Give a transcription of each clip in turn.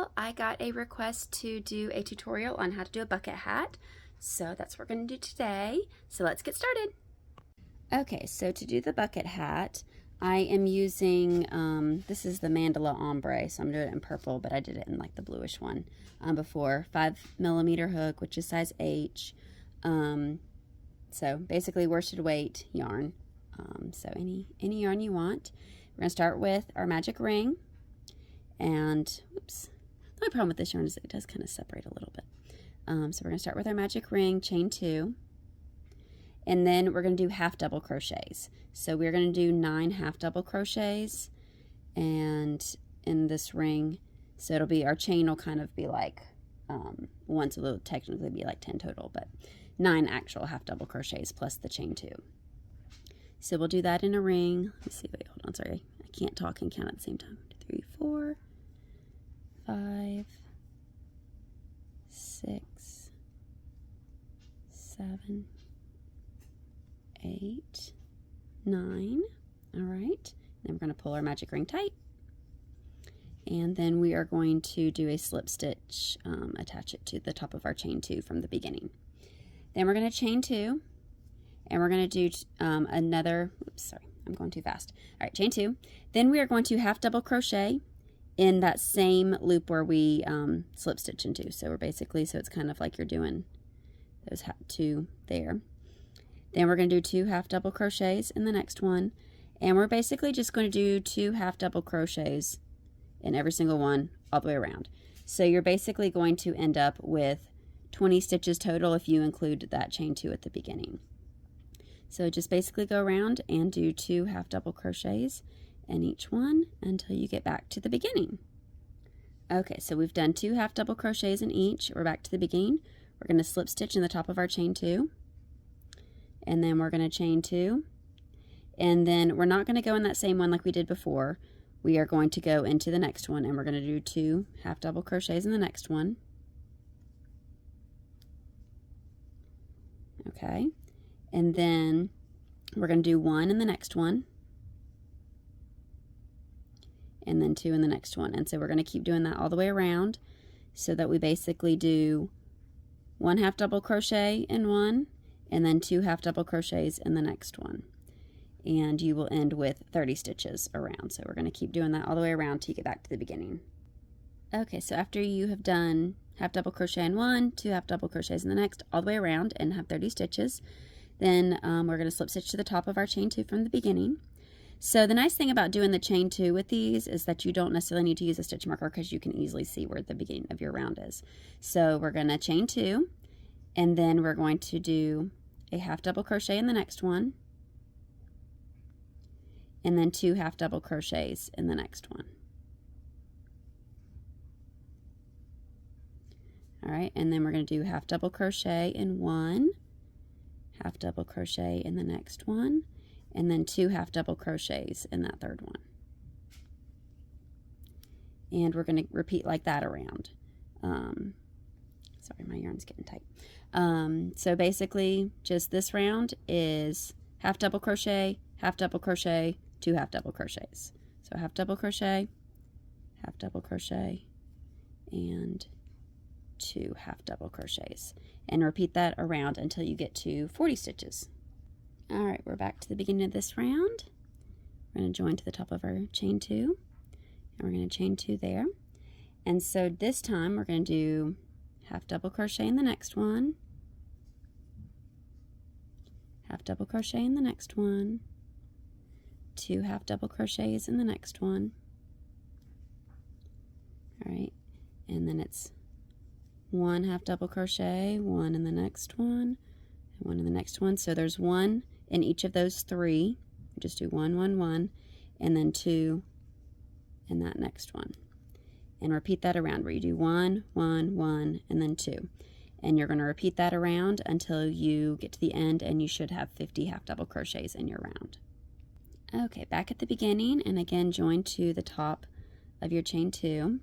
Well, I got a request to do a tutorial on how to do a bucket hat, so that's what we're going to do today. So let's get started. Okay, so to do the bucket hat, I am using, this is the mandala ombre, so I'm doing it in purple, but I did it in like the bluish one before. 5mm hook, which is size H. So basically worsted weight yarn. So any yarn you want. We're going to start with our magic ring. And, oops, the only problem with this yarn is it does kind of separate a little bit. So we're going to start with our magic ring, chain 2. And then we're going to do half double crochets. So we're going to do 9 half double crochets and in this ring. So it'll be, our chain will kind of be like, one, so it'll technically be like 10 total, but 9 actual half double crochets plus the chain 2. So we'll do that in a ring. Let's see, wait, hold on, sorry. I can't talk and count at the same time. 3, 4, 5, 6, 7, 8, 9. All right. Then we're going to pull our magic ring tight. And then we are going to do a slip stitch, attach it to the top of our chain 2 from the beginning. Then we're going to chain 2. And we're going to do another, oops, sorry, I'm going too fast. All right, chain 2. Then we are going to half double crochet in that same loop where we slip stitch into. So we're basically, so it's kind of like you're doing those 2 there. Then we're going to do 2 half double crochets in the next one. And we're basically just going to do 2 half double crochets in every single one all the way around. So you're basically going to end up with 20 stitches total if you include that chain 2 at the beginning. So just basically go around and do 2 half double crochets in each one until you get back to the beginning. Okay, so we've done 2 half double crochets in each. We're back to the beginning. We're going to slip stitch in the top of our chain 2. And then we're going to chain 2. And then we're not going to go in that same one like we did before. We are going to go into the next one and we're going to do 2 half double crochets in the next one. Okay. And then we're going to do 1 in the next one. And then 2 in the next one. And so we're going to keep doing that all the way around so that we basically do 1 half double crochet in one and then 2 half double crochets in the next one. And you will end with 30 stitches around. So we're going to keep doing that all the way around till you get back to the beginning. Okay, so after you have done half double crochet in one, 2 half double crochets in the next, all the way around and have 30 stitches, then we're going to slip stitch to the top of our chain 2 from the beginning. So the nice thing about doing the chain 2 with these is that you don't necessarily need to use a stitch marker because you can easily see where the beginning of your round is. So we're going to chain 2 and then we're going to do a half double crochet in the next one and then 2 half double crochets in the next one. All right, and then we're going to do half double crochet in one, half double crochet in the next one, and then 2 half double crochets in that third one. And we're going to repeat like that around. Sorry, my yarn's getting tight. So basically, just this round is half double crochet, 2 half double crochets. So half double crochet, and 2 half double crochets. And repeat that around until you get to 40 stitches. All right, we're back to the beginning of this round. We're going to join to the top of our chain 2, and we're going to chain 2 there. And so this time we're going to do half double crochet in the next one, half double crochet in the next one, 2 half double crochets in the next one. All right, and then it's 1 half double crochet, 1 in the next one, and 1 in the next one. So there's 1 in each of those 3. Just do 1, 1, 1, and then 2 in that next one. And repeat that around where you do 1, 1, 1, and then 2. And you're going to repeat that around until you get to the end, and you should have 50 half double crochets in your round. Okay, back at the beginning, and again join to the top of your chain 2.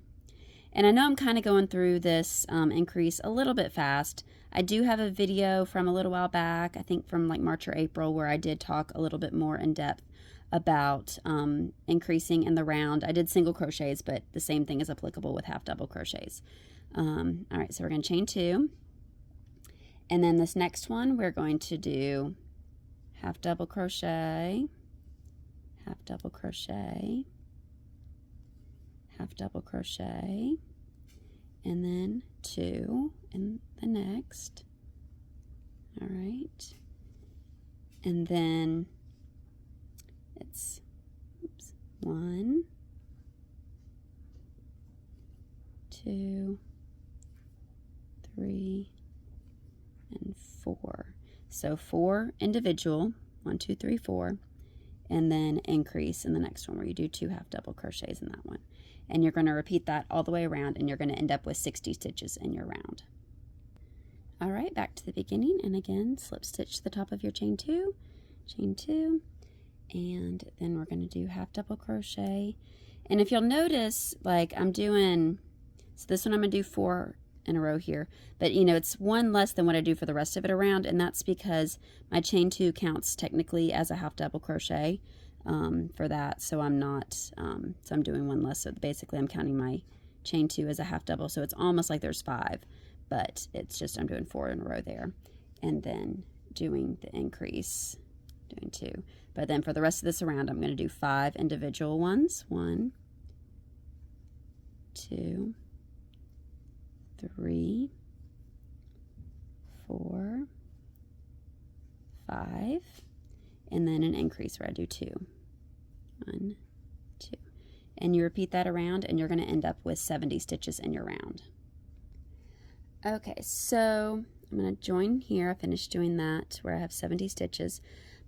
And I know I'm kind of going through this increase a little bit fast. I do have a video from a little while back, I think from like March or April, where I did talk a little bit more in depth about increasing in the round. I did single crochets, but the same thing is applicable with half double crochets. All right, so we're going to chain 2, and then this next one we're going to do half double crochet, half double crochet, half double crochet, and then 2 in the next. All right, and then it's 1, 2, 3, and 4. So 4 individual, 1, 2, 3, 4, and then increase in the next one where you do 2 half double crochets in that one. And you're going to repeat that all the way around, and you're going to end up with 60 stitches in your round. All right, back to the beginning, and again, slip stitch the top of your chain 2, and then we're going to do half double crochet. And if you'll notice, like I'm doing, so this one I'm going to do 4 in a row here, but you know, it's 1 less than what I do for the rest of it around, and that's because my chain 2 counts technically as a half double crochet for that, so I'm not, so I'm doing 1 less, so basically I'm counting my chain 2 as a half double, so it's almost like there's 5, but it's just I'm doing 4 in a row there, and then doing the increase, doing 2. But then for the rest of this around, I'm going to do 5 individual ones. 1, 2, 3, 4, 5, and then an increase where I do 2. 1, 2. And you repeat that around, and you're going to end up with 70 stitches in your round. Okay, so I'm going to join here. I finished doing that where I have 70 stitches.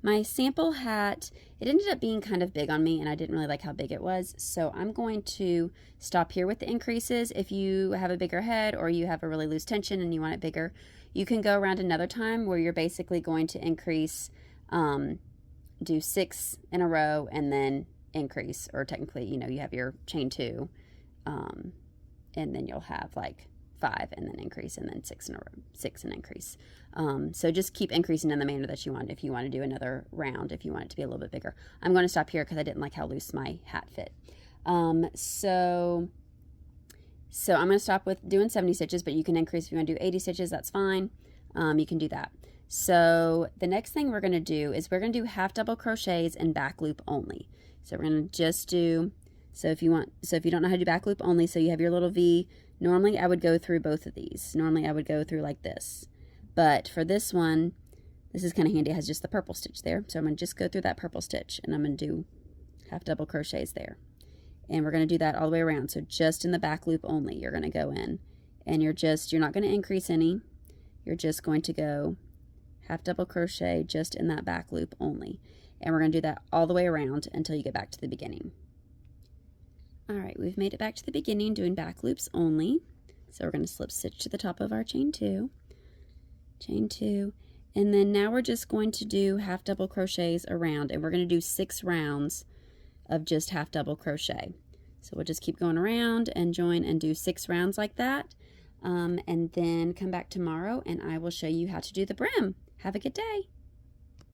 My sample hat, it ended up being kind of big on me, and I didn't really like how big it was, so I'm going to stop here with the increases. If you have a bigger head or you have a really loose tension and you want it bigger, you can go around another time where you're basically going to increase, do 6 in a row and then increase, or technically, you know, you have your chain 2, and then you'll have like 5 and then increase, and then 6 in a row, 6 and increase. So just keep increasing in the manner that you want. If you want to do another round, if you want it to be a little bit bigger. I'm going to stop here because I didn't like how loose my hat fit. So I'm going to stop with doing 70 stitches, but you can increase if you want to do 80 stitches, that's fine. You can do that. So the next thing we're going to do is we're going to do half double crochets and back loop only. So we're going to just do, so if you don't know how to do back loop only, so you have your little V, normally I would go through both of these. Normally I would go through like this. But for this one, this is kind of handy. It has just the purple stitch there. So I'm going to just go through that purple stitch, and I'm going to do half double crochets there. And we're going to do that all the way around. So just in the back loop only, you're going to go in. And you're not going to increase any. You're just going to go half double crochet just in that back loop only. And we're going to do that all the way around until you get back to the beginning. All right, we've made it back to the beginning doing back loops only. So we're going to slip stitch to the top of our chain 2, and then now we're just going to do half double crochets around, and we're going to do 6 rounds of just half double crochet. So we'll just keep going around and join and do 6 rounds like that, and then come back tomorrow and I will show you how to do the brim. Have a good day.